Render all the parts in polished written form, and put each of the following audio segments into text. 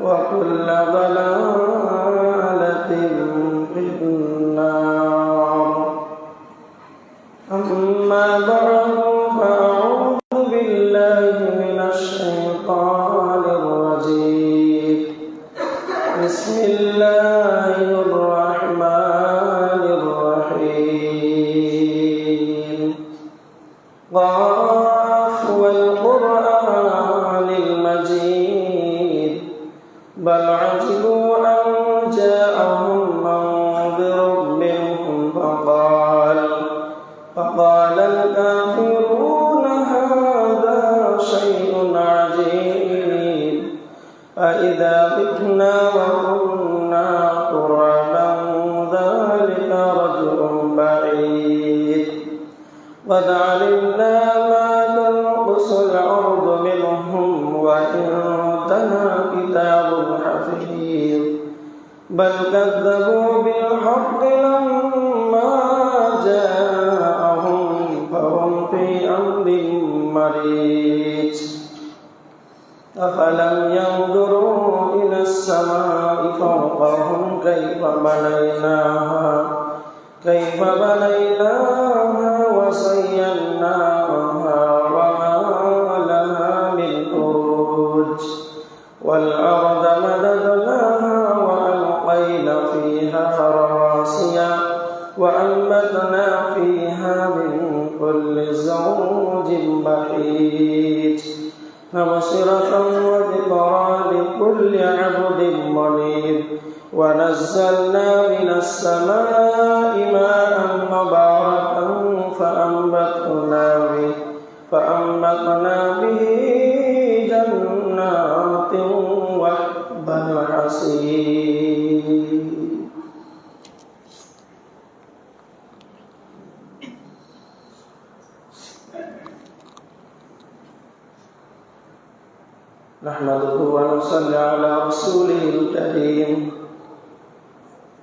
وكل ضلالة في النار. أما بعد فأعوذ بالله من الشيطان الرجيم. بسم الله الرحمن الرحيم. قاف والقرآن المجيد بل عجبوا أن جاءهم منذر منهم فقال الكافرون هذا شيء عجيب أإذا متنا وكنا ترابا ذلك رجل بعيد قد علمنا ما تنقص الأرض منهم وعندنا كتاب حفيظ بل كذبوا بالحق لما جاءهم فهم في أمر مريج أفلم ينظروا إلى السماء فوقهم كيف بنيناها وزيناها وما لها من فروج والأرض مددناها وألقينا فيها رواسي وأنبتنا فيها من كل زوج بهيج تبصرة وذكرى لكل عبد منيب ونزلنا من السماء ماء مباركا فأنبتنا به جنات وحب الحصيد. نحمده ونصلي على رسوله الكريم.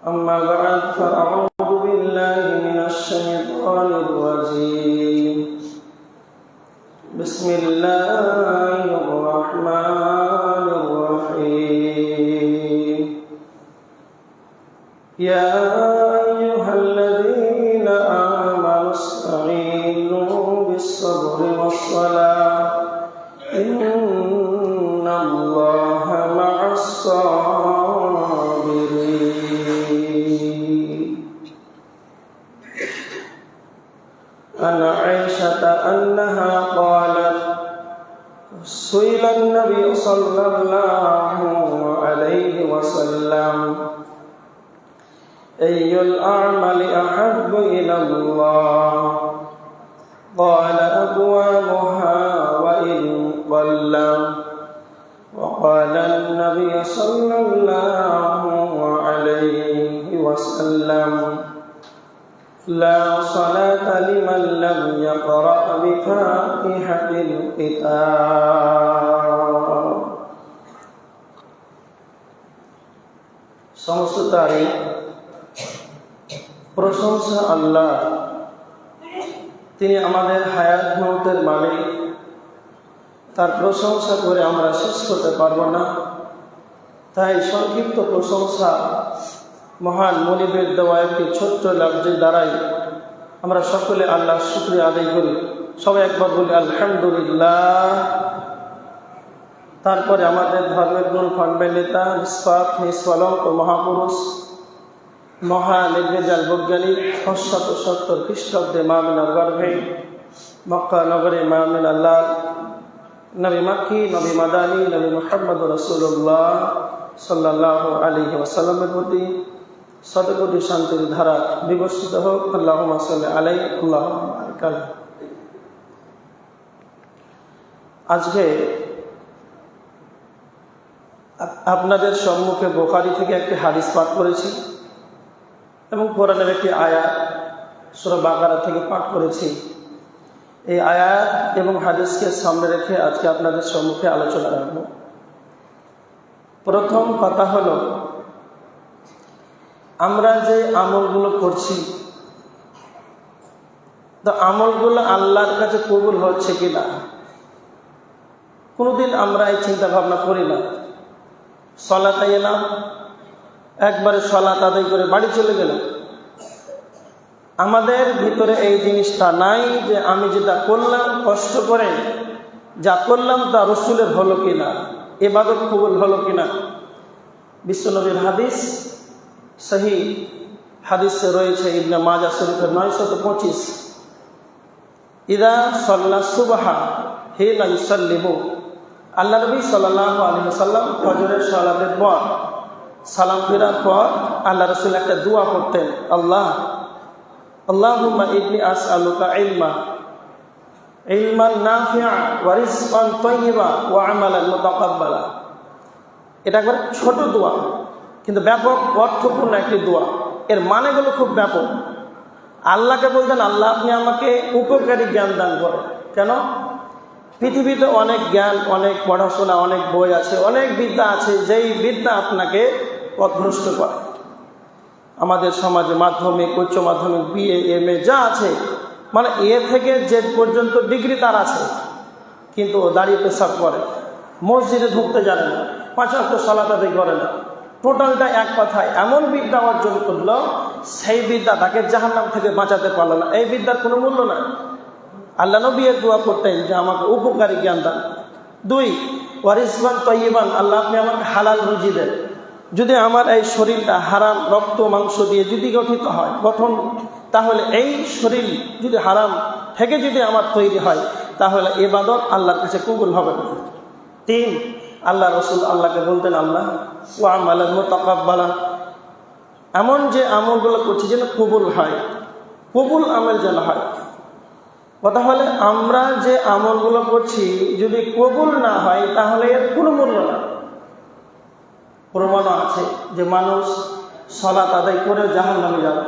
أما بعد فأعوذ بالله من الشيطان الرجيم. بسم الله الرحمن الرحيم. يا أيها الذين آمنوا استعينوا بالصبر والصلاة إن الله مع الصابرين. عن عائشة أنها قالت سئل النبي صلى الله عليه وسلم أي الأعمال أحب إلى الله قال أدومها وإن قل وقال النبي صلى الله عليه وسلم لا صلاة لمن لم يقرأ بفاتحة الكتاب. সমস্ত তারিফ প্রশংসা আল্লাহ, তিনি আমাদের হায়াত মওতের মালিক। তার প্রশংসা করে আমরা শেষ করতে পারবো না, তাই সংক্ষিপ্ত প্রশংসা মহান মুনিবের দেওয়া একটি ছোট্ট লফজের দ্বারাই আমরা সকলে আল্লাহর শুকরিয়া আদায় করি। সবাই একবার বলি আলহামদুলিল্লাহ। তারপরে আমাদের ধর্মের গুণ খণ্ডের নেতা নিষ্কলঙ্ক মহাপুরুষ মহানির্ভেজাল বৈজ্ঞানিক 570 খ্রিস্টাব্দে মামিনার গর্ভে মক্কা নগরে মামিন আল্লাহ নবী মাক্কি, নবী মাদানী, নবী মুহাম্মদ রাসূলুল্লাহ সাল্লাল্লাহু আলাইহি ওয়াসাল্লামের প্রতি শতকোটি শান্তির ধারা বিবর্ষিত হোক। আল্লাহুম্মা সাল্লি আলাইহি আল্লাহুম্মা বারিক আলাইহি। আজকে আপনাদের সম্মুখে বুখারী থেকে একটি হাদিস পাঠ করেছি এবং কোরআনের একটি আয়াত সূরা বাকারা থেকে পাঠ করেছি। এই আয়াত এবং হাদিসকে সামনে রেখে আজকে আপনাদের সম্মুখে আলোচনা রাখব। প্রথম কথা হলো, আমরা যে আমলগুলো করছি তো আমলগুলো আল্লাহর কাছে কবুল হচ্ছে কিনা। কোনোদিন আমরা এই চিন্তা ভাবনা করি না। সলাতে এলাম, একবারে সলাত আদায় করে বাড়ি চলে গেলাম। আমাদের ভিতরে এই জিনিসটা নাই যে আমি যেটা করলাম কষ্ট করে যা করলাম তা রসুলের হলো কিনা, ইবাদত কবুল হলো কিনা। বিশ্বনবীর হাদিস, সহি হাদিসে রয়েছে ইবনে মাজাহ শরীফের 925, ইদা সাল্লা সুবহা হিনা ইউসাল্লিমু, আল্লাহ নবী সাল্লাল্লাহু আলাইহি ওয়াসাল্লাম ফজরের সালাতের পর সালাম ফেরার পর আল্লাহ রাসূল একটা দোয়া করতেন, আল্লাহুম্মা ইন্নী আসআলুকা ইলমান নাফিআ ওয়া রিজকান তাইয়্যিবা ওয়া আমালান মুতাকাব্বালা। এটা একবার ছোট দোয়া কিন্তু ব্যাপক অর্থপূর্ণ একটি দোয়া। এর মানেগুলো খুব ব্যাপক। আল্লাহকে বলতেন, আল্লাহ আপনি আমাকে উপকারী জ্ঞান দান করেন। কেন? পৃথিবীতে অনেক জ্ঞান, অনেক পড়াশোনা, অনেক বই আছে, অনেক বিদ্যা আছে, যেই বিদ্যা আপনাকে পথভ্রষ্ট করে। আমাদের সমাজে মাধ্যমিক, উচ্চ মাধ্যমিক, বিএ, এমএ যা আছে, মানে এ থেকে যে পর্যন্ত ডিগ্রি তার আছে, কিন্তু ও দাঁড়িয়ে পেশাব করে, মসজিদে ঢুকতে জানে না, 5 ওয়াক্ত সালাত আদায় করে না। টোটালটা এক কথায় এমন বিদ্যা অর্জন করলো, সেই বিদ্যা তাকে জাহান্নাম থেকে বাঁচাতে পারলো না। এই বিদ্যার কোনো মূল্য নাই। আল্লাহ নবী এর দোয়া করতেন যে আমাকে উপকারী জ্ঞান দান। 2, ওয়ারিসবান তয়্যিবান, আল্লাহ আপনি আমাকে হালাল রুজি দেন। যদি আমার এই শরীরটা হারাম রক্ত মাংস দিয়ে যদি গঠিত হয় গঠন, তাহলে এই শরীর যদি হারাম থেকে যদি আমার তৈরি হয়, তাহলে ইবাদত আল্লাহর কাছে কবুল হবে না। 3, আল্লাহ রসুল আল্লাহকে বলতেন, আল্লাহ ওয়া আমালান মুতাকাব্বালা, এমন যে আমলগুলো করছি যেন কবুল হয়, কবুল আমল যেন হয়। কথা হলে আমরা যে আমলগুলো করছি যদি কবুল না হয় তাহলে এর কোনো মূল্য না। প্রমাণও আছে যে মানুষ সালাত আদায় করে জাহান্নামে যাবে।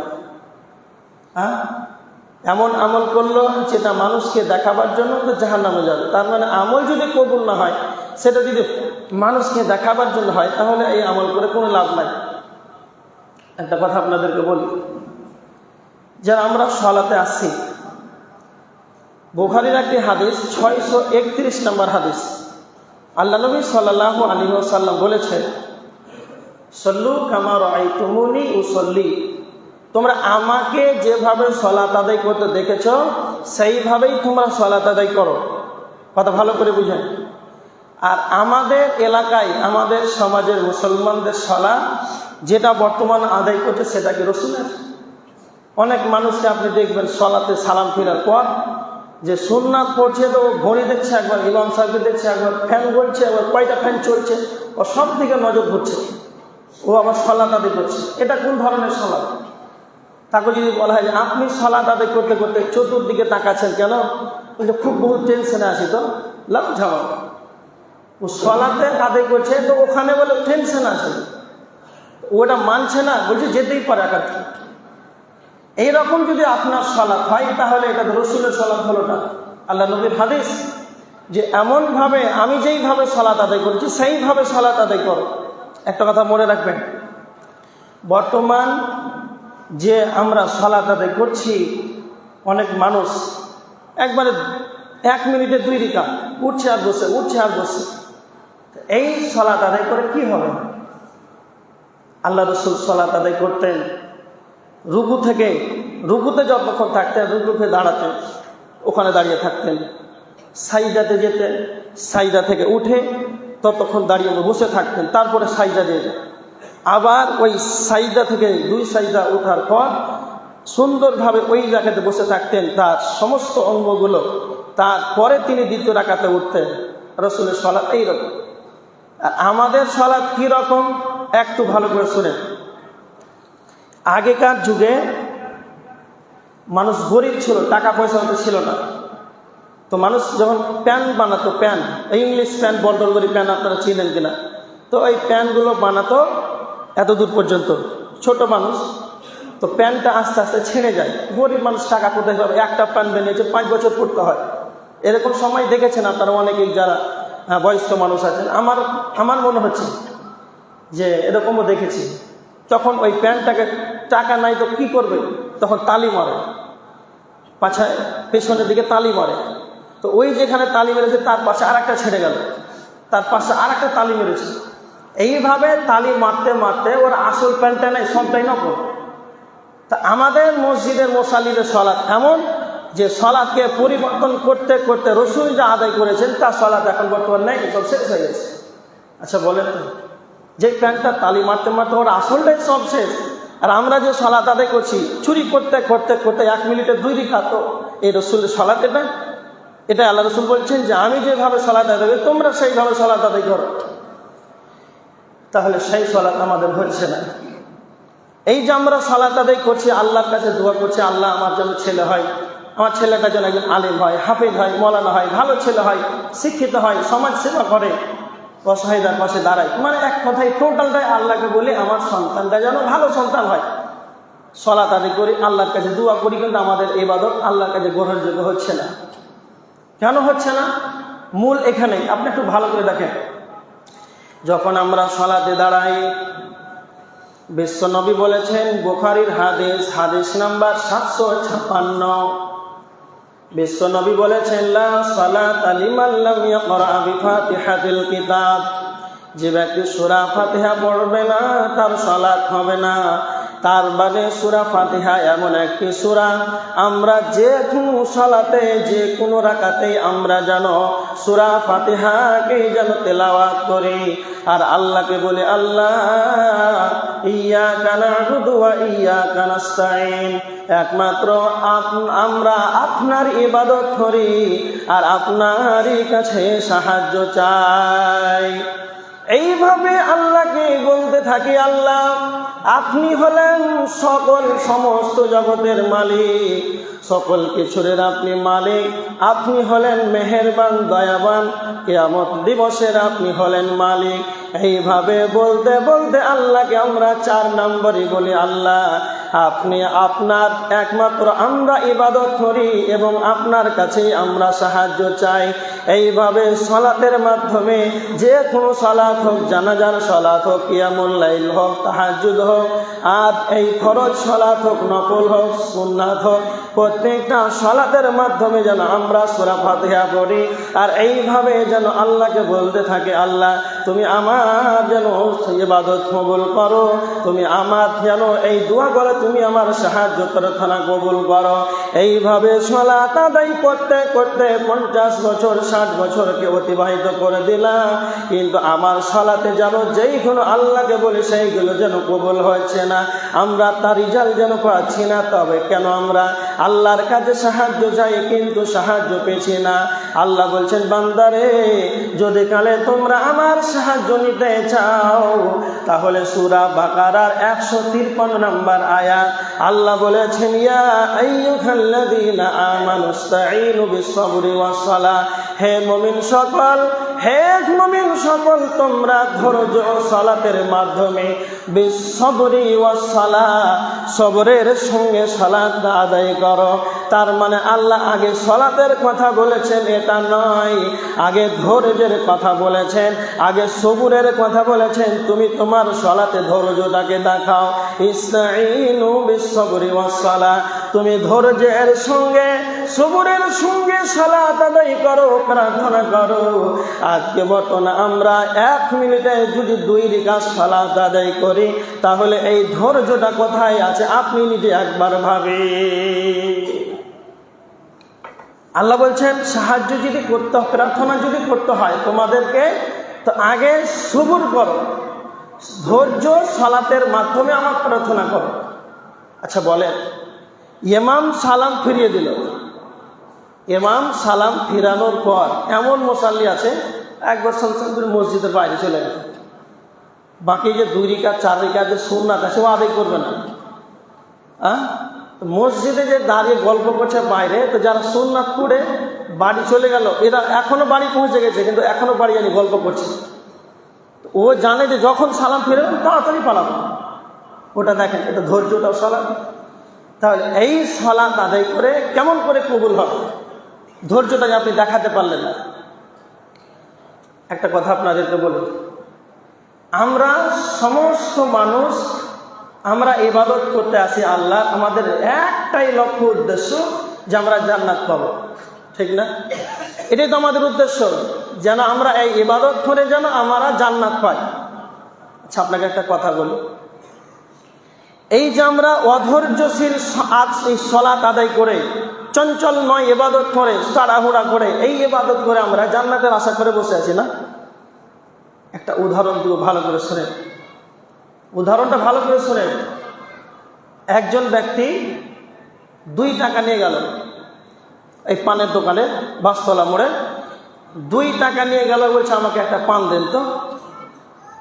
এমন আমল করলো যেটা মানুষকে দেখাবার জন্য তো জাহান্নামে যাবে। তার মানে আমল যদি কবুল না হয়, সেটা যদি মানুষকে দেখাবার জন্য হয়, তাহলে এই আমল করে কোনো লাভ নাই। একটা কথা আপনাদেরকে বলি, যারা আমরা সালাতে আসছি, বুখারীর একটি হাদিস 631 নম্বর হাদিস, আল্লাহ নবী সাল্লাল্লাহু আলাইহি ওয়াসাল্লাম বলেছেন, সল্লু কামা রাআইতুমুনি উসাল্লি, তোমরা আমাকে যেভাবে সালাত আদায় করতে দেখেছ সেইভাবেই তোমরা সালাত আদায় করো। কথা ভালো করে বুঝেন। আর আমাদের এলাকায়, আমাদের সমাজের মুসলমানদের সালাত যেটা বর্তমান আদায় করছে সেটা কি রসুলের? অনেক মানুষকে আপনি দেখবেন সালাতে সালাম ফেরার পর যে সুন্নাত পড়ছে তো ঘড়ি দেখছে, একবার ইমাম সাহেবকে দেখছে, একবার ফ্যান বলছে, একবার কয়টা ফ্যান চলছে, ও সব দিকে নজর ঘুরছে, ও আবার সালাত আদায় করছে। এটা কোন ধরনের সালাত? তাকে যদি বলা হয় যে আপনি সালাত আদায় করতে করতে চতুর্দিকে তাকাচ্ছেন কেন, বলছে খুব বহু টেনশনে আছি, তো লাভ ঝামেলা। ও সালাতে আদায় করছে তো ওখানে বলে টেনশন আছে, ওটা মানছে না, বলছে যেতেই পারে একার। এইরকম যদি আপনার সালাত হয় তাহলে এটা রসুলের সালাত হলো না। আল্লাহ নবীর হাদিস যে এমনভাবে আমি যেইভাবে সালাত আদায় করছি সেইভাবে সালাত আদায় করো। একটা কথা মনে রাখবেন, বর্তমান যে আমরা সালাত আদায় করছি, অনেক মানুষ একবারে 1 মিনিটে 2 রাকাত উঠছে আর বসে, উঠছে আর বসে। এই সালাত আদায় করে কি হবে? আল্লাহ রসুল সালাত আদায় করতেন রুকুতে যতক্ষণ থাকতেন, রুকুতে দাঁড়াতেন, ওখানে দাঁড়িয়ে থাকতেন। সাইদাতে যেতেন, সাইদা থেকে উঠে ততক্ষণ দাঁড়িয়ে বসে থাকতেন, তারপরে সাইদা দিয়ে আবার ওই সাইদা থেকে 2 সাইদা ওঠার পর সুন্দরভাবে ওই জায়গাতে বসে থাকতেন, তার সমস্ত অঙ্গগুলো, তারপরে তিনি 2য় রাকাতে উঠতেন। রসুলের সালাত এইরকম। আর আমাদের সালাত কি রকম একটু ভালো করে শুনেন। আগেকার যুগে মানুষ গরিব ছিল, টাকা পয়সা হতে ছিল না, তো মানুষ যখন প্যান বানাতো, প্যান ইংলিশ প্যান, বন্টল করি প্যান, আপনারা চিনেন কিনা, তো ওই প্যানগুলো বানাতো এত দূর পর্যন্ত, ছোট মানুষ, তো প্যানটা আস্তে আস্তে ছেড়ে যায়। গরিব মানুষ টাকা কোথায় পাবে? একটা প্যান বানিয়েছে 5 বছর পড়তে হয়। এরকম সময় দেখেছেন আপনারা অনেকেই, যারা বয়স্ক মানুষ আছেন। আমার মনে হচ্ছে যে এরকমও দেখেছি, তখন ওই প্যান্টটাকে টাকা নাই তো কি করবে, তখন তালি মারে, পাছায় পেছনের দিকে তালি মারে। তো ওই যেখানে তালি মেরেছে তার পাশে আর একটা ছেড়ে গেল, তার পাশে আর একটা তালি মেরেছে। এইভাবে তালি মারতে মারতে ওর আসল প্যান্টটা নেই, সবটাই নকল। তা আমাদের মসজিদের মুসাল্লিদের সলাৎ এমন যে সলাৎকে পরিবর্তন করতে করতে রসুল যা আদায় করেছেন তার সলাৎ এখন বর্তমান নেই, সব শেষ হয়ে গেছে। আচ্ছা বলেন তো, যে প্যান্টটা তালি মারতে মারতে ওর আসলটাই সব শেষ, আর আমরা যে সলাৎ আদায় করছি চুরি করতে করতে করতে 1 মিনিটে 2 রিকাত, এই রসুলের সলাৎ এটা আল্লাহ রসুল বলছেন যে আমি যেভাবে সলাৎ আদায় করি তোমরা সেইভাবে সলাৎ আদায় করো। তাহলে সেই সলাৎ আমাদের হচ্ছে না। এই যে আমরা সালাত আদায় করছি, আল্লাহর কাছে দোয়া করছি, আল্লাহ আমার যেন ছেলে হয়, আমার ছেলেটা যেন একজন আলেম হয়, হাফেজ হয়, মৌলানা হয়, ভালো ছেলে হয়, শিক্ষিত হয়, সমাজ সেবা করে, অসহায়দের পাশে দাঁড়ায়। মানে এক কথায় টোটালটাই আল্লাহকে বলি আমার সন্তানটা যেন ভালো সন্তান হয়। সালাত আদায় করি, আল্লাহর কাছে দোয়া করি, কিন্তু আমাদের ইবাদত আল্লাহর কাছে গ্রহণযোগ্য হচ্ছে না। কেন হচ্ছে না? মূল এখানেই। আপনি একটু ভালো করে দেখেন, যখন আমরা সালাতে দাঁড়াই, বিশ্বনবী বলেছেন, বুখারীর হাদিস নাম্বার 756, বিশ্বনবী বলেছেন, লা সালাতা লিমান লাম ইয়াকরা বিফাতিহাতিল কিতাব, যে ব্যক্তি সূরা ফাতিহা পড়বে না তার সালাত হবে না। তার বাদে সূরা ফাতিহা এমন একটি সূরা, আমরা যে কোনো সালাতে যে কোনো রাকাতেই আমরা যেন সূরা ফাতিহাকে যেন তেলাওয়াত করি, আর আল্লাহকে বলে আল্লাহ ইয়্যাকা না'বুদু ওয়া ইয়্যাকা নাস্তাঈন, একমাত্র আমরা আপনার ইবাদত করি আর আপনারই কাছে সাহায্য চাই। এইভাবে আল্লাহকে বলতে থাকি, আল্লাহ আপনি হলেন সকল সমস্ত জগতের মালিক, সকল কিছুর আপনি মালিক, আপনি হলেন মেহেরবান দয়াবান, কিয়ামত দিবসের আপনি হলেন মালিক। এইভাবে বলতে বলতে আল্লাহকে আমরা 4 নম্বরই বলি, আল্লাহ আপনি আপনার একমাত্র আমরা ইবাদত করি এবং আপনার কাছেই আমরা সাহায্য চাই। এইভাবে সালাতের মাধ্যমে যে কোনো সালাত হোক, জানাজার সালাত হোক, কিয়ামুল লাইল হোক, তাহাজ্জুদ হোক, আর এই ফরজ সালাত হোক, নফল হোক, সুন্নাত হোক, প্রত্যেকটা সালাতের মাধ্যমে যেন আমরা সূরা ফাতিহা পড়ি, আর এইভাবে যেন আল্লাহকে বলতে থাকে, আল্লাহ তুমি আমার যেন ইবাদত কবুল করো, তুমি আমার যেন এই দোয়া করে তুমি আমার সাহায্য প্রার্থনা কবুল করো। এইভাবে সালাত আদায় করতে করতে 50 বছর 60 বছরকে অতিবাহিত করে দিলাম, কিন্তু আমার সালাতে যেন যেইগুলো আল্লাহকে বলি সেইগুলো যেন কবুল হচ্ছে না, আমরা তার রিজাল্ট যেন পাচ্ছি না। তবে কেন আমরা আল্লাহর কাছে সাহায্য চাই কিন্তু সাহায্য পেছি না? আল্লাহ বলছেন, বান্দারে যদি কালে তোমরা আমার সাহায্য নিতে চাও তাহলে সূরা বাকারার 153 নম্বর আয়াত আল্লাহ বলেছেন, ইয়া আইয়ুহাল্লাযীনা আমানুস্তাঈনু বিস-সাবরি ওয়াস-সালাহ, হে মুমিন সকল তোমরা ধৈর্য ও সালাতের মাধ্যমে বিস-সাবরি ওয়াস-সালাহ, সবরের সঙ্গে সালাত আদায় করো। তার মানে আল্লাহ আগে সালাতের কথা বলেছেন এটা নয়, আগে ধৈর্যের কথা বলেছেন, আগে সবুরের কথা বলেছেন। তুমি তোমার সালাতে ধৈর্যটাকে দেখাও, ইসতাঈনু বিস-সাবরি ওয়াস-সালাহ, তুমি ধৈর্যের সঙ্গে সবুরের সঙ্গে সালাত আদায় করো, প্রার্থনা করো। আজকে বর্তমানে আমরা 1 মিনিটে যদি 2 রাকাত সালাত আদায় করি তাহলে এই ধৈর্যটা কোথায় আছে আপনি নিজে একবার ভাবেন। আল্লাহ বলছেন সাহায্য যদি করতে হয়, প্রার্থনা যদি করতে হয় তোমাদেরকে, তো আগে সবুর করো, ধৈর্য সালাতের মাধ্যমে আমার প্রার্থনা করো। আচ্ছা বলেন, ইমাম সালাম ফিরিয়ে দিল, ইমাম সালাম ফিরানোর পর এমন মুসাল্লি আছে একবার সংসদের মসজিদের বাইরে চলে গেল, বাকি যে 2 রাকাত 4 রাকাত যে সুন্নাত আছে ও আদায় করবে না। মসজিদে যে দাঁড়িয়ে গল্প করছে বাইরে, তো যারা সুন্নাত পড়ে বাড়ি চলে গেল, এরা এখনো বাড়ি পৌঁছে গেছে কিন্তু এখনো বাড়ি জানি গল্প করছে। ও জানে যে যখন সালাম ফিরে তাড়াতাড়ি পালাবো। ওটা দেখেন, এটা ধৈর্যটাও সালাত। তাহলে এই সালাত আদায় করে কেমন করে কবুল হবে? ধৈর্যটাকে আপনি দেখাতে পারলেন না। একটা কথা আপনাদেরকে বলি, আমরা সমস্ত মানুষ আমরা ইবাদত করতে আসি আল্লাহ, আমাদের একটাই লক্ষ্য উদ্দেশ্য যে আমরা জান্নাত পাবো। ঠিক না? এটাই তো আমাদের উদ্দেশ্য, যেন আমরা এই ইবাদত করে যেন আমরা জান্নাত পাই। আচ্ছা, আপনাকে একটা কথা বলি, এই যে আমরা অধৈর্যশীল সালাত আদায় করে, চঞ্চল নয় ইবাদত করে, তাড়াহুড়া করে এই ইবাদত করে আমরা জান্নাতের আশা করে বসে আছি না? একটা উদাহরণ দিব, ভালো করে শুনেন, উদাহরণটা ভালো করে শুনেন। একজন ব্যক্তি 2 টাকা নিয়ে গেল এই পানের দোকানে, বাসতলা মোড়ে 2 টাকা নিয়ে গেল, বলছে আমাকে একটা পান দেন তো।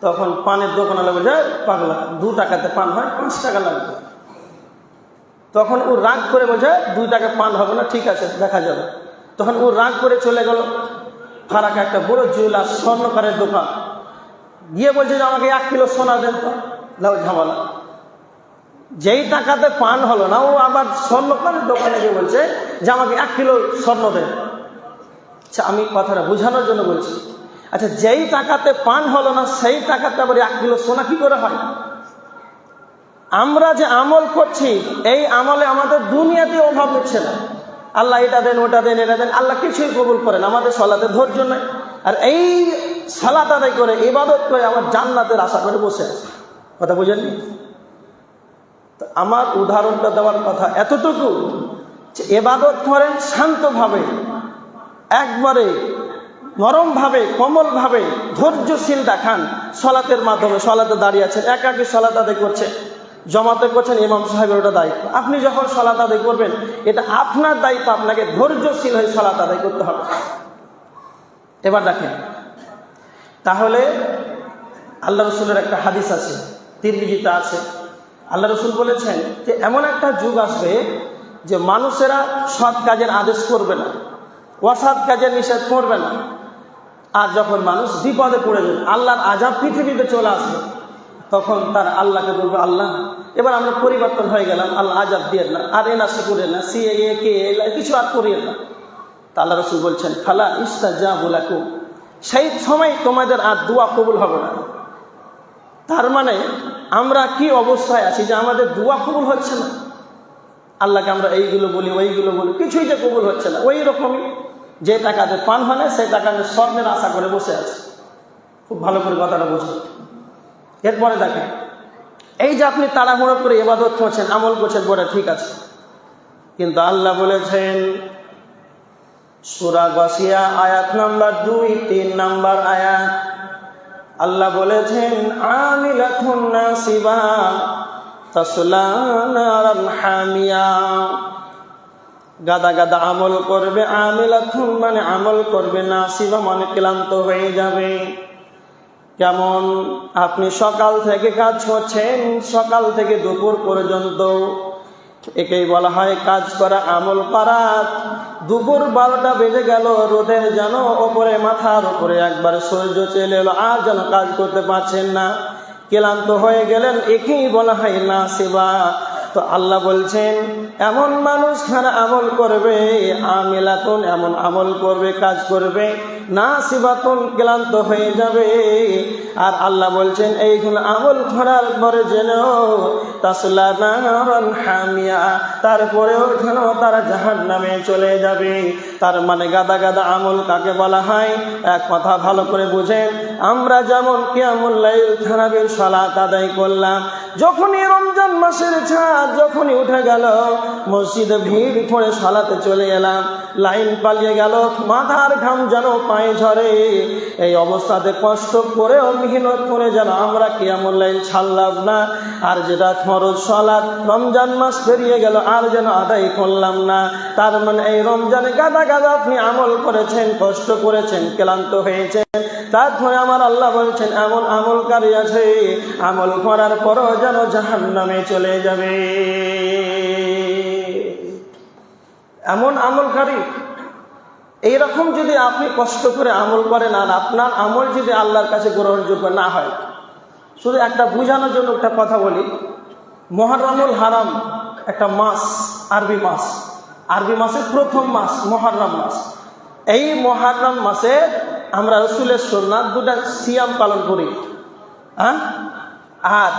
তখন পানের দোকানওয়ালা বলছে, পাগলা, 2 টাকাতে পান হয়, 5 টাকা লাগবে। তখন ও রাগ করে বলছে 2 টাকা পান হবে না, ঠিক আছে দেখা যাবে। তখন ও রাগ করে চলে গেল ফারাকে একটা বড় জুয়েলার স্বর্ণকারের দোকান, গিয়ে বলছে যে আমাকে 1 কিলো সোনা দেন তো। লাও ঝামেলা, যেই টাকাতে পান হলো না, ও আবার স্বর্ণকারের দোকানে গিয়ে বলছে যে আমাকে 1 কিলো স্বর্ণ দেন। আচ্ছা, আমি কথাটা বোঝানোর জন্য বলছি। আচ্ছা, যেই টাকাতে পান হলো না সেই টাকাতে আবার 1 কিলো সোনা কি করে হয়? আমরা যে আমল করছি এই আমলে আমাদের দুনিয়াতে অভাব হচ্ছে না। আল্লাহ এটা দেন, ওটা দেন, এটা দেন, আল্লাহ কিছুই কবুল করেন। আমাদের সালাতে ধৈর্য নেই, আর এই সালাত আদায় করে ইবাদত করে আমার জান্নাতের আশা করে বসে আছে। কথা বুঝেননি? তো আমার উদাহরণটা দেওয়ার কথা এতটুকু যে ইবাদত করেন শান্তভাবে, একবারে নরমভাবে, কোমলভাবে, ধৈর্যশীল দেখান। সালাতের মাধ্যমে, সালাতে দাঁড়িয়ে আছেন, একাকী সালাত আদায় করছে, জমাতে করছেন, ইমাম সাহেবের ওটা দায়িত্ব। আপনি যখন সালাত আদায় করবেন এটা আপনার দায়িত্ব, আপনাকে ধৈর্যশীল হয়ে সালাত আদায় করতে হবে। এবার দেখেন, তাহলে আল্লাহ রসুলের একটা হাদিস আছে, তিরমিজিতে আছে। আল্লাহ রসুল বলেছেন যে এমন একটা যুগ আসবে যে মানুষেরা সৎ কাজের আদেশ করবে না, অসৎ কাজের নিষেধ করবে না। আর যখন মানুষ বিপদে পড়ে যাবে, আল্লাহর আযাব পৃথিবীতে চলে আসবে, তখন তার আল্লাহকে বলবে, আল্লাহ এবার আমরা পরিবর্তন হয়ে গেলাম, আল্লাহ আযাব দিয়ে না, আর এনআরসি করেন না, সিএএ কে কিছু আর করিয়েন না। তা আল্লাহ রসুল বলছেন, ফালা ইস্তাজাবু লাকুম, সেই সময় তোমাদের আর দোয়া কবুল হবে না। তার মানে আমরা কি অবস্থায় আছি যে আমাদের দোয়া কবুল হচ্ছে না? আল্লাহকে আমরা এইগুলো বলি, ওইগুলো বলি, কিছুই যে কবুল হচ্ছে না। ওই রকমই যে টাকাতে পান হয় না, সেই টাকা স্বর্ণের আশা করে বসে আছে। খুব ভালো করে কথাটা বুঝুন। এরপরে দেখেন, এই যে আপনি তাড়াহুড়ো করে ইবাদত করছেন, আমল করছেন, বলে ঠিক আছে, কিন্তু আল্লাহ বলেছেন সূরা গাশিয়া আয়াত নাম্বার 2-3 নাম্বার আয়াত, আল্লাহ বলেছেন আমিলাতুন নাসিবা তাসলা নারান হামিয়া। গাদা গাদা আমল করবে, আমিলাতুন মানে আমল করবে, নাসিবা মানে ক্লান্ত হয়ে যাবে। কেমন? আপনি সকাল থেকে কাজ করছেন, সকাল থেকে দুপুর পর্যন্ত, একেই বলা হয় কাজ করা, আমল করা। দুপুর 12টা বেজে গেল, রোদের যেন ওপরে, মাথার উপরে একবার সূর্য চলে এলো, আর যেন কাজ করতে পারছেন না, ক্লান্ত হয়ে গেলেন, একেই বলা হয় নাসিবা। তো আল্লাহ বলছেন এমন মানুষ যারা আমল করবে, আমিলাতুন এমন আমল করবে, কাজ করবে, নাসিবাতুন ক্লান্ত হয়ে যাবে। আর আল্লাহ বলছেন এইগুলো আমল করার পরে যেন তাসলা নারান হামিয়া, তারপরেও যেন তারা জাহান্নামে চলে যাবে। তার মানে গাদা গাদা আমল কাকে বলা হয়? এক কথা ভালো করে বুঝেন, আমরা যেমন কিয়ামুল লাইল তারাবির সালাত আদায় করলাম, যখনই রমজান মাসের চাঁদ যখনই উঠে গেল, মসজিদে ভিড় করে সালাতে চলে এলাম, লাইন পালিয়ে গেল, মাথার ঘাম যেন পায়ে ঝরে, এই অবস্থাতে কষ্ট করেও মেহনত করে যেন আমরা কিয়ামুল লাইল ছাড়লাম না। আর যেটা ফরজ সালাত রমজান মাস পেরিয়ে গেল আর যেন আদায় করলাম না। তার মানে এই রমজানে গাদা গাদা আপনি আমল করেছেন, কষ্ট করেছেন, ক্লান্ত হয়েছেন, তারপরে আমার আল্লাহ বলছেন এমন আমলকারী আছে আমল করার পরও যেন জাহান্নামে চলে যাবে। এমন আমলকারী, এইরকম যদি আপনি কষ্ট করে আমল করেন আর আপনার আমল যদি আল্লাহর কাছে গ্রহণযোগ্য না হয়, শুধু একটা বোঝানোর জন্য একটা কথা বলি, মুহররমুল হারাম একটা মাস, আরবি মাস, আরবি মাসের প্রথম মাস মুহররম মাস। এই মুহররম মাসে আমরা রাসূলের সুন্নাত 2টা সিয়াম পালন করি। আর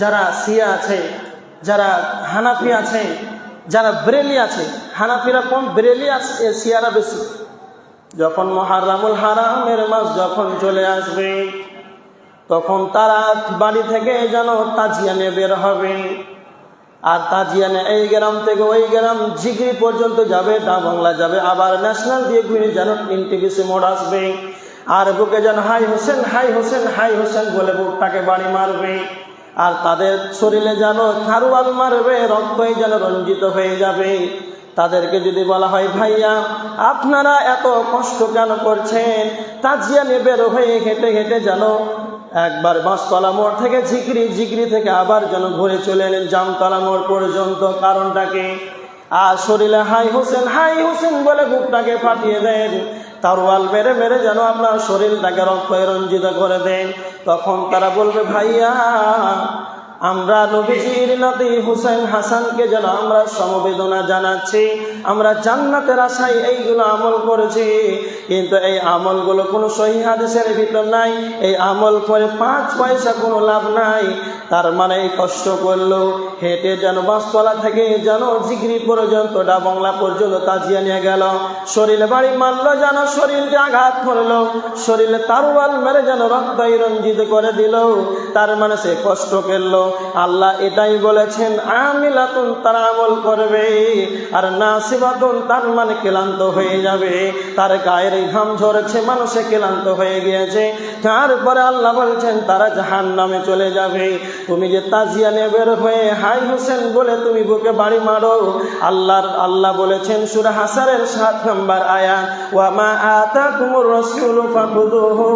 যারা শিয়া আছে, যারা হানাফি আছে, যারা বেরেলি আছে, হানাফিরা কম, বেরেলি আছে, শিয়ারা বেশি। যখন মুহররমুল হারামের মাস যখন চলে আসবে তখন তারা বাড়ি থেকে যেন তাজিয়া নিয়ে বের হবে। আর তাজিয়া নিয়ে এই গ্রাম থেকে ওই গ্রাম জিগরি পর্যন্ত যাবে, বাংলা যাবে, আবার ন্যাশনাল দিয়ে ঘুরে যেন এনটিভিসি মোড় আসবে। আর বুকে যেন হাই হোসেন হাই হোসেন হাই হোসেন বলে বুকটাকে বাড়ি মারবে। আর তাদের শরীরে যেন খারুয়াল মারবে, রক্তই যেন রঞ্জিত হয়ে যাবে। তাদেরকে যদি বলা হয় ভাইয়া আপনারা এত কষ্ট কেন করছেন, তাজিয়া নিয়ে বের হয়ে হেঁটে হেঁটে যেন একবার বাঁশতলা মোড় থেকে জিগরি থেকে আবার যেন ঘুরে চলে এলেন জামতলা মোড় পর্যন্ত, কারণটাকে আর শরীরে হাই হোসেন বলে বুকটাকে ফাটিয়ে দেন, তারওয়াল মেরে মেরে যেন আপনার শরীরটাকে রক্তে রঞ্জিত করে দেন। তখন তারা বলবে ভাইয়া আমরা নবীজির নাতি হুসেন হাসানকে যেন আমরা সমবেদনা জানাচ্ছি, আমরা জান্নাতের আশায় এইগুলো আমল করেছি, কিন্তু এই আমলগুলো কোনো সহিহ হাদিসের ভিতর নাই, এই আমল করে 5 পয়সা কোনো লাভ নাই। তার মানে এই কষ্ট করলো হেঁটে যেন বাঁশতলা থেকে যেন জিগরি পর্যন্ত বাংলা পর্যন্ত তাজিয়া নিয়ে গেল, শরীরে বাড়ি মারলো, যেন শরীরকে আঘাত করলো, শরীরে তারওয়াল মেরে যেন রক্তই রঞ্জিত করে দিল। তার মানে সে কষ্ট করলো। আল্লাহ এটাই বলেছেন আমিলাতুন, তারা আমল করবে, আর নাসিবাতুন তার মানে ক্লান্ত হয়ে যাবে, তার গায়ের ঘাম ঝরেছে, মানুষে ক্লান্ত হয়ে গিয়েছে। তারপরে আল্লাহ বলছেন তারা জাহান্নামে চলে যাবে। তুমি যে তাজিয়া নিয়ে বের হয়ে হাই হোসেন বলে তুমি বুকে বাড়ি মারো, আল্লাহ বলেছেন সূরা হাসরের 7 নম্বর আয়াত, ওয়া মা আতাকুমুর রাসূলু ফাখুযুহু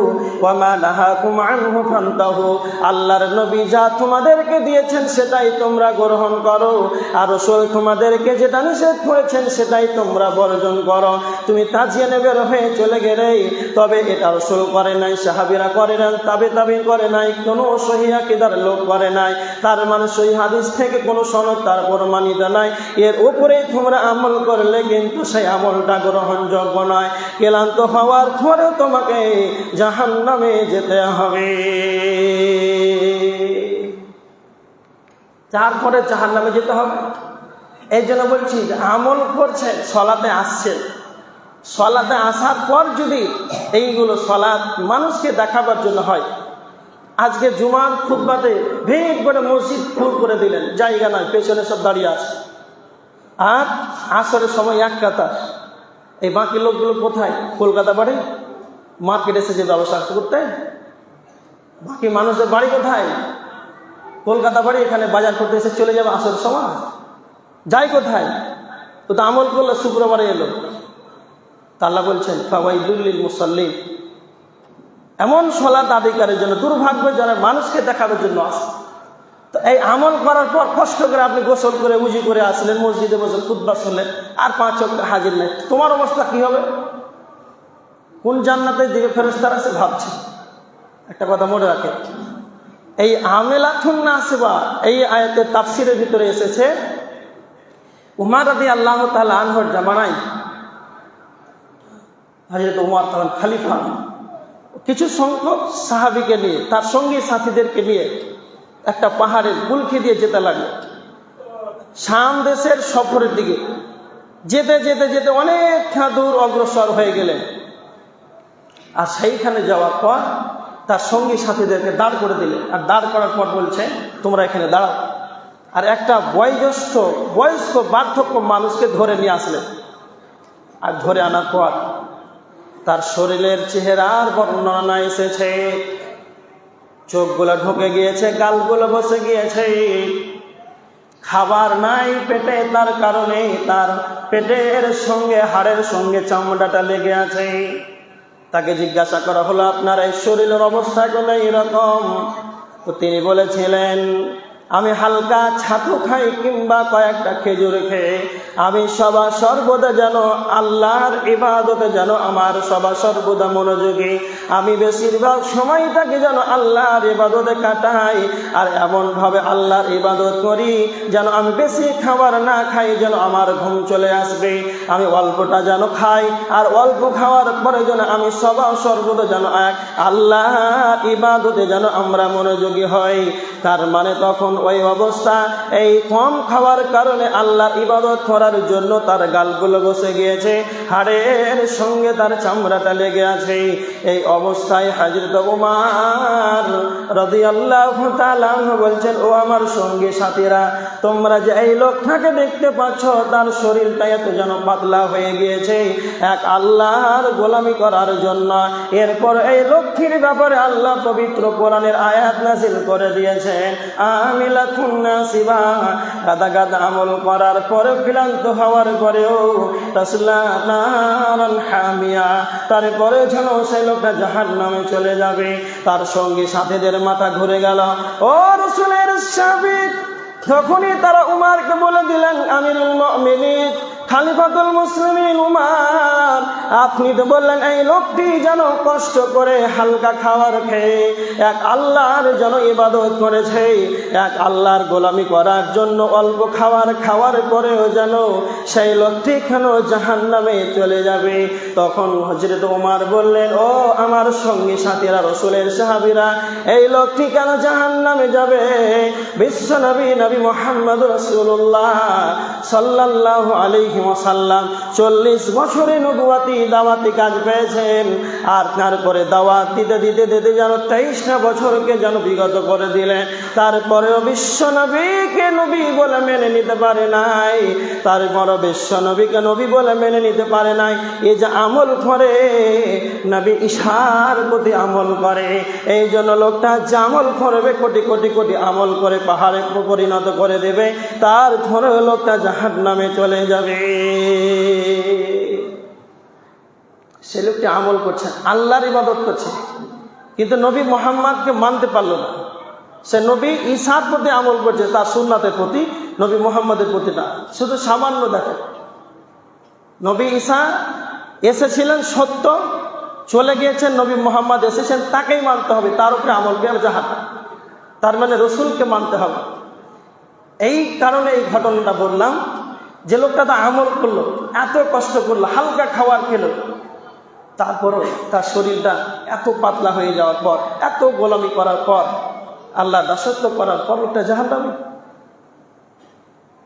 ওয়া মা নাহাকুম আনহু ফান্তাহু। আল্লাহর নবী যা তোমাদেরকে দিয়েছেন সেটাই তোমরা গ্রহণ করো, আর রাসূল তোমাদেরকে যেটা নিষেধ করেছেন সেটাই তোমরা বর্জন করো। তুমি তাজিয়া নিয়ে বের হয়ে চলে গেলে, তবে এটা রাসূল করে নাই, সাহাবীরা করে নাই, তাবেঈন করে নাই, কোনো সহিহ আকীদার লোক করে নাই, তার মানে সহিহ হাদিস থেকে কোনো সনদ তার প্রমাণিত নাই, এর উপরেই তোমরা আমল করলে কিন্তু সেই আমলটা গ্রহণযোগ্য নয়। ক্লান্ত হওয়ার পরে তোমাকে জাহান্নামে যেতে হবে, তারপরে জাহান্নামে যেতে হবে। এই জন্য বলছি আমল করছেন, সলাতে আসছেন, সলাতে আসার পর যদি এইগুলো সলাত মানুষকে দেখাবার জন্য হয়, আজকে জুমার খুতবাতে ভিড় করে মসজিদ ফুল করে দিলেন, জায়গা নয়, পেছনে সব দাঁড়িয়ে আছে, আর আসরের সময় এক কাতার, এই বাকি লোকগুলো কোথায়? কলকাতা বাড়ি, মার্কেট এসেছে ব্যবসা করতে, বাকি মানুষের বাড়ি কোথায়? কলকাতা বাড়ি, এখানে বাজার করতে এসে চলে যাবে আসরের সময়, যাই কোথায়? তো আমল করলে শুক্রবারে এলো। আল্লাহ বলছেন ফাওয়াইলুল লিল মুসাল্লিন, এমন সালাত আদায়কারীর জন্য দুর্ভাগ্য যারা মানুষকে দেখানোর জন্য আসে। তো এই আমল করার পর কষ্ট করে আপনি গোসল করে উজু করে আসলেন, মসজিদে বসে খুতবা শুনলেন, আর 5 ওয়াক্ত হাজির নেই, তোমার অবস্থা কি হবে? কোন জান্নাতের দিকে ফেরেশতারা আছে ভাবছে। একটা কথা মনে রাখে, এই আমেলাতুন নাসিবা এই আয়াতের তাফসীরের ভিতরে এসেছে উমর রাদিয়াল্লাহু তাআলা আনহুর জামানায় হযরত উমর তখন খলিফা, কিছু সংখ্যক সাহাবীকে নিয়ে, তার সঙ্গী সাথীদেরকে নিয়ে একটা পাহাড়ের কুলকি দিয়ে যেতে লাগলো শাম দেশের সফরের দিকে। যেতে যেতে যেতে অনেকটা দূর অগ্রসর হয়ে গেলেন, আর সেইখানে যাওয়ার পর তার সঙ্গী সাথীদেরকে দাঁড় করে দিলেন, আর দাঁড় করার পর বলছে তোমরা এখানে দাঁড়াও। আর একটা বয়স্ক বার্ধক্য মানুষকে ধরে নিয়ে আসলেন, আর ধরে আনার পর তার শরীরের চেহারার বর্ণনা এসেছে, চোখগুলো ঢুকে গিয়েছে, গালগুলো বসে গিয়েছে, খাবার নাই পেটে, তার কারণে তার পেটের সঙ্গে হাড়ের সঙ্গে চামড়াটা লেগে আছে। তাকে জিজ্ঞাসা করা হলো আপনার এই শরীরের অবস্থা কেন এরকম? তো তিনি বলেছিলেন আমি হালকা ছাতু খাই কিংবা কয়েকটা খেজুর খেয়ে আমি সর্বদা যেন আল্লাহর ইবাদতে যেন আমার সর্বদা মনোযোগী, আমি বেশিরভাগ সময়টাকে যেন আল্লাহর ইবাদতে কাটাই, আর এমনভাবে আল্লাহর ইবাদত করি যেন আমি বেশি খাবার না খাই, যেন আমার ঘুম চলে আসবে, আমি অল্পটা যেন খাই, আর অল্প খাওয়ার পরে যেন আমি সর্বদা যেন এক আল্লাহর ইবাদতে যেন আমরা মনোযোগী হই। তার মানে তখন ওই অবস্থা, এই কম খাওয়ার কারণে আল্লাহর ইবাদত করার জন্য তার গালগুলো বসে গিয়েছে, হাড়ের সঙ্গে তার চামড়াটা লেগে আছে। এই অবস্থায় হযরত ওমর রাদিয়াল্লাহু তাআলা আনহু বলছেন, ও আমার সঙ্গী সাথীরা, তোমরা যে এই লোকটাকে দেখতে পাচ্ছ, তার শরীরটা এত যেন পাতলা হয়ে গিয়েছে এক আল্লাহর গোলামি করার জন্য। এরপর এই লক্ষ্মীর ব্যাপারে আল্লাহ পবিত্র কোরআনের আয়াত নাযিল করে দিয়েছেন, আমিলাতুন নাসিবা, গাদা গাদা আমল করার পরে ক্লান্ত হওয়ার পরেও তাসলা নারান হামিয়া, তারপরে যেন সেই লোকটা জাহান্নামে চলে যাবে। তার সঙ্গে সাথীদের মাথা ঘুরে গেল। ও রাসূলের সাহাবী, তখনই তারা উমারকে বলে দিলেন, আমিরুল মুমিনিন, খলিফাতুল মুসলিমিন উমার, আপনি তো বললেন এই লোকটি যেন কষ্ট করে হালকা খাবার খেয়ে এক আল্লাহর যেন ইবাদত করেছে, এক আল্লাহর গোলামি করার জন্য অল্প খাবার খাওয়ার পরেও যেন সেই লোকটি কেন জাহান্নামে চলে যাবে। তখন হযরত ওমর বললেন, ও আমার সঙ্গী সাথীরা, রাসূলের সাহাবীরা, এই লোকটি কেন জাহান্নামে যাবে? বিশ্বনবী নবী মুহাম্মদ রাসূলুল্লাহ সাল্লাল্লাহু আলাইহি ওয়াসাল্লাম 40 বছরে নবুয়তি দাওয়াতি কাজ পেয়েছেন, আর তারপরে দাওয়াত দিতে দিতে দিতে যেন 23টা বছরকে যেন বিগত করে দিলেন। তারপরেও বিশ্বনবীকে নবী বলে মেনে নিতে পারে নাই, তারপরও বিশ্বনবীকে নবী বলে মেনে নিতে পারে নাই। এই যে আমল করে, নবী ঈশার প্রতি আমল করে, এই জন্য লোকটা যে আমল করবে, কোটি কোটি কোটি আমল করে পাহাড়ে পরিণত করে দেবে, তারপরে লোকটা জাহান্নামে চলে যাবে। সে লোকটি আমল করছে, আল্লাহর ইবাদত করছে, কিন্তু নবী মুহাম্মদকে মানতে পারল না। সে নবী ঈসার প্রতি আমল করছে, তার সুন্নাতের প্রতি, নবী মুহাম্মদের প্রতি না। শুধু সামান্য দেখে, নবী ঈসা এসেছিলেন সত্য, চলে গিয়েছেন, নবী মুহাম্মদ এসেছেন, তাকেই মানতে হবে, তার উপরে আমল করে জাহাদ, তার মানে রসুলকে মানতে হবে। এই কারণে এই ঘটনাটা বললাম, যে লোকটা তো আমল করলো, এত কষ্ট করলো, হালকা খাবার খেলো, তারপরও তার শরীরটা এত পাতলা হয়ে যাওয়ার পর, এত গোলামি করার পর, আল্লাহ দাসত্ব করার পর লোকটা জাহান্নামে।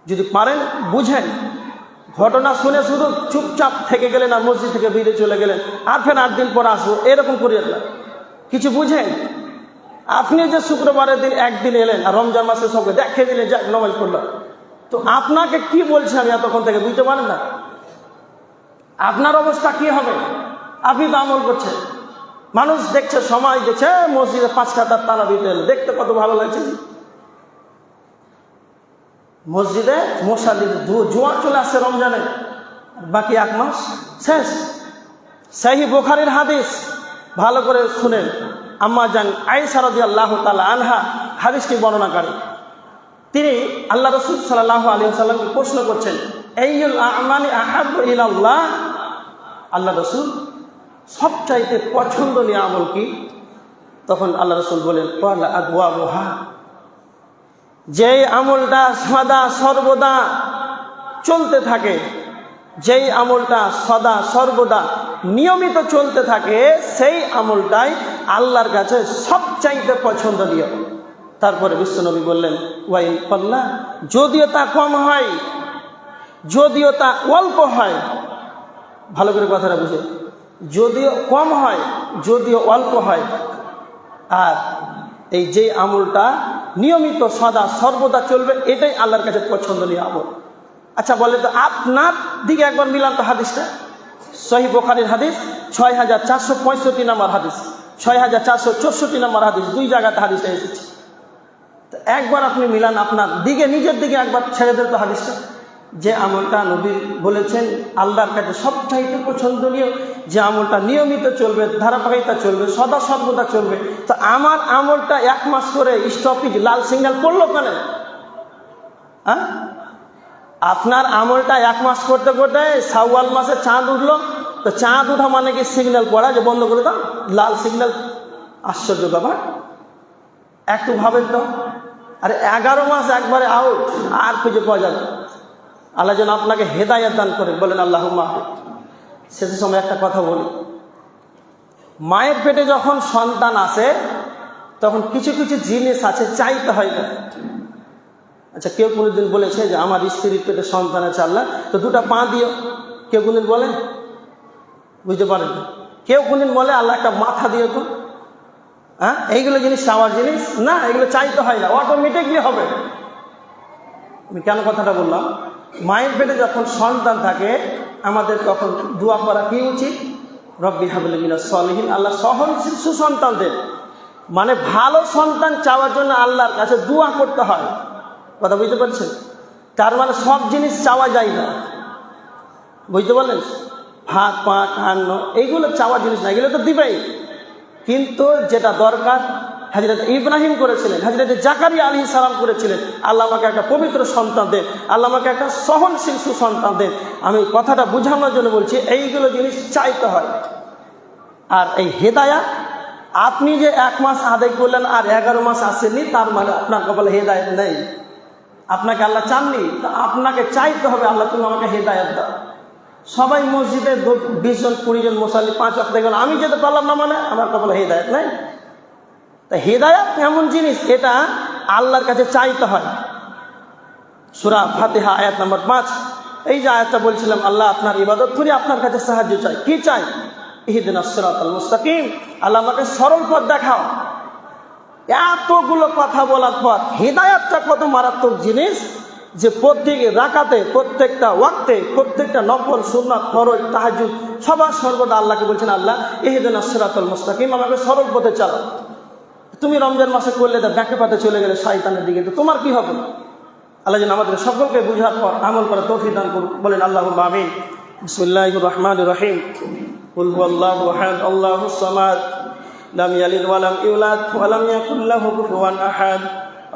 যদি পারেন বুঝেন, ঘটনা শুনে শুধু চুপচাপ থেকে গেলেন আর মসজিদ থেকে বেরিয়ে চলে গেলেন, আর ফের 8 দিন পর আসবো, এরকম করিয়েন না। কিছু বুঝেন, আপনি যে শুক্রবারের দিন একদিন এলেন আর রমজান মাসে সবকে দেখে দিলেন, যাক নামাজ পড়লাম, তো আপনাকে কি বলছে আমি এতক্ষণ থেকে বুঝতে পারেন না? আপনার অবস্থা কি হবে? আপনি তো আমল করছেন, মানুষ দেখছে, সময় দেখছে, মসজিদে 5 কাতার তারাবি এলো, দেখতে কত ভালো লাগছে। মসজিদে মশালি জোয়ার চলে আসছে রমজানে, বাকি 1 মাস শেষ। সহিহ বুখারীর হাদিস, ভালো করে শুনেন। আম্মা জান আয়েশা রাদিয়াল্লাহু তাআলা আনহা হাদিসটি বর্ণনা করেন। তিনি আল্লাহ রাসূল সাল্লাল্লাহু আলাইহি ওয়াসাল্লামকে প্রশ্ন করছেন, আইয়ুল আমালি আহাব্বু ইলাল্লাহ, আল্লাহ রাসূল সবচাইতে পছন্দনীয় আমল কি? তখন আল্লাহ রাসূল বলেন, ক্বালা আদওয়ামুহা, যেই আমলটা সদা সর্বদা চলতে থাকে, যেই আমলটা সদা সর্বদা নিয়মিত চলতে থাকে, সেই আমলটাই আল্লাহর কাছে সবচাইতে পছন্দনীয়। তারপরে বিশ্বনবী বললেন, ওয়াইন পাল্লা, যদিও তা কম হয়, যদিও তা অল্প হয়, ভালো করে কথাটা বুঝে, যদিও কম হয়, যদিও অল্প হয়, আর এই যে আমলটা নিয়মিত সদা সর্বদা চলবে, এটাই আল্লাহর কাছে পছন্দনীয় আমল। আচ্ছা বলে তো, আপনার দিকে একবার মিলান তো হাদিসটা। সহিহ বুখারীর হাদিস 6465 নম্বর হাদিস, 6464 নম্বর হাদিস, 2 জায়গাতে হাদিসটা এসেছে। তো একবার আপনি মিলান, আপনার দিকে, নিজের দিকে একবার ছেড়ে দেন তো হাদিসটা। যে আমলটা নবী বলেছেন আল্লাহর কাছে সবচাইতে পছন্দনীয়, যে আমলটা নিয়মিত চলবে, ধারাবাহিকতা চলবে, সদা সর্বদা চলবে, তো আমার আমলটা 1 মাস করে স্টপেজ, লাল সিগন্যাল পড়লো কেন? হ্যাঁ, আপনার আমলটা 1 মাস করতে করতে শাওয়াল মাসে চাঁদ উঠলো, তো চাঁদ উঠা মানে কি সিগন্যাল পড়া, যে বন্ধ করে দাও, লাল সিগন্যাল। আশ্চর্য ব্যাপার, একটু ভাবেন তো। আরে 11 মাস একবারে আউট, আর খুঁজে পাওয়া যাবে। আল্লাহ যেন আপনাকে হেদায়েত দান করে, বলেন আল্লাহুম্মা। শেষের সময় একটা কথা বলি, মায়ের পেটে যখন সন্তান আসে, তখন কিছু কিছু জিনিস আছে চাইতে হয় না। আচ্ছা, কেউ কোনোদিন বলেছে যে আমার স্ত্রীর পেটে সন্তান আছে আল্লাহ, তো দুটা পা দিও? কেউ কোনদিন বলে? বুঝতে পারেন? কেউ কোনদিন বলে আল্লাহ একটা মাথা দিও তো? হ্যাঁ, এইগুলো জিনিস চাওয়ার জিনিস না, এগুলো চাইতে হয় না, অটোমেটিকলি হবে। আমি কেন কথাটা বললাম? মায়ের পেটে যখন সন্তান থাকে আমাদের তখন দোয়া করা কি উচিত? রব্বি হাবলি মিনাস সলিহিন, আল্লাহ সহনশীল সুসন্তান দেন। মানে ভালো সন্তান চাওয়ার জন্য আল্লাহর কাছে দোয়া করতে হয়। কথা বুঝতে পারছেন? তার মানে সব জিনিস চাওয়া যায় না, বুঝতে পারলেন? ভাত পা কান্ন এইগুলো চাওয়া জিনিস না, এগুলো তো দিবেই, কিন্তু যেটা দরকার হযরত ইব্রাহিম করেছিলেন, হযরত জাকারিয়া আলাইহিস সালাম করেছিলেন, আল্লাহ আমাকে একটা পবিত্র সন্তান দেন, আল্লাহ আমাকে একটা সহনশীল সুসন্তান দেন। আমি কথাটা বোঝানোর জন্য বলছি, এইগুলো জিনিস চাইতে হয়। আর এই হেদায়াত, আপনি যে 1 মাস আদায় করলেন আর 11 মাস আসেননি, তার মানে আপনার কপালে হেদায়াত নেই। আপনাকে আল্লাহ চাননি, তা আপনাকে চাইতে হবে, আল্লাহ তুমি আমাকে হেদায়াত দাও। সবাই মসজিদে 20 জন 20 জন মুসাল্লি 5 ওয়াক্ত গেল, আমি যেতে পারলাম না, মানে আমার কপালে হেদায়াত নেই। তা হেদায়াত এমন জিনিস, এটা আল্লাহর কাছে চাইতে হয়। সূরা ফাতিহা আয়াত নম্বর 5, এই যে আয়াতটা বলছিলাম, আল্লাহ আপনার ইবাদত করি, আপনার কাছে সাহায্য চাই। কি চাই? ইহদিনাস সিরাতাল মুস্তাকিম, আল্লাহ আমাকে সরল পথ দেখাও। এতগুলো কথা বলার পর হেদায়াতটা কত মারাত্মক জিনিস, যে প্রত্যেক রাকাতে, প্রত্যেকটা ওয়াক্তে, প্রত্যেকটা নফল সুন্নাত ফরজ তাহাজ্জুদ সবার সর্বদা আল্লাহকে বলছেন, আল্লাহ ইহদিনাস সিরাতাল মুস্তাকিম, আমাকে সরল পথে চালাও। তুমি রমজান মাসে করলে তা ব্যাকে পাতে চলে গেলে শয়তানের দিকে, তো তোমার কি হবে? আল্লাহ যেন আমাদের সকলকে বুঝার পর আমল করার তৌফিক দান করুন। বলেন আল্লাহুম্মা আমিন। বিসমিল্লাহির রহমানির রহিম। কুল হুয়াল্লাহু আহাদ, আল্লাহুস সামাদ, লাম ইয়ালিদ ওয়া লাম ইউলাদ ওয়া লাম ইয়াকুল লাহু কুফুওয়ান আহাদ।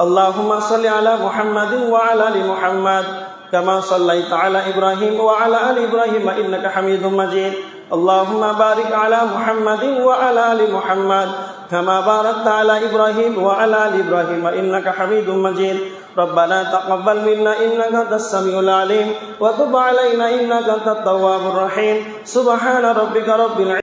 আল্লাহুম্মা সাল্লি আলা মুহাম্মাদিন ওয়া আলা আলি মুহাম্মাদ কামা সাল্লাইতা আলা ইব্রাহিম ওয়া আলা আলি ইব্রাহিম ইন্নাকা হামিদুম মাজিদ। আল্লাহুম্মা বারিক আলা মুহাম্মাদিন ওয়া আলা আলি মুহাম্মাদ কামা বারাকতা আলা ইব্রাহিম ওয়া আলা আলি ইব্রাহিম ইন্নাকা হামিদুম মাজিদ। ربنا تقبل منا إنك أنت السميع العليم وتب علينا إنك أنت التواب الرحيم. سبحان ربك رب العزة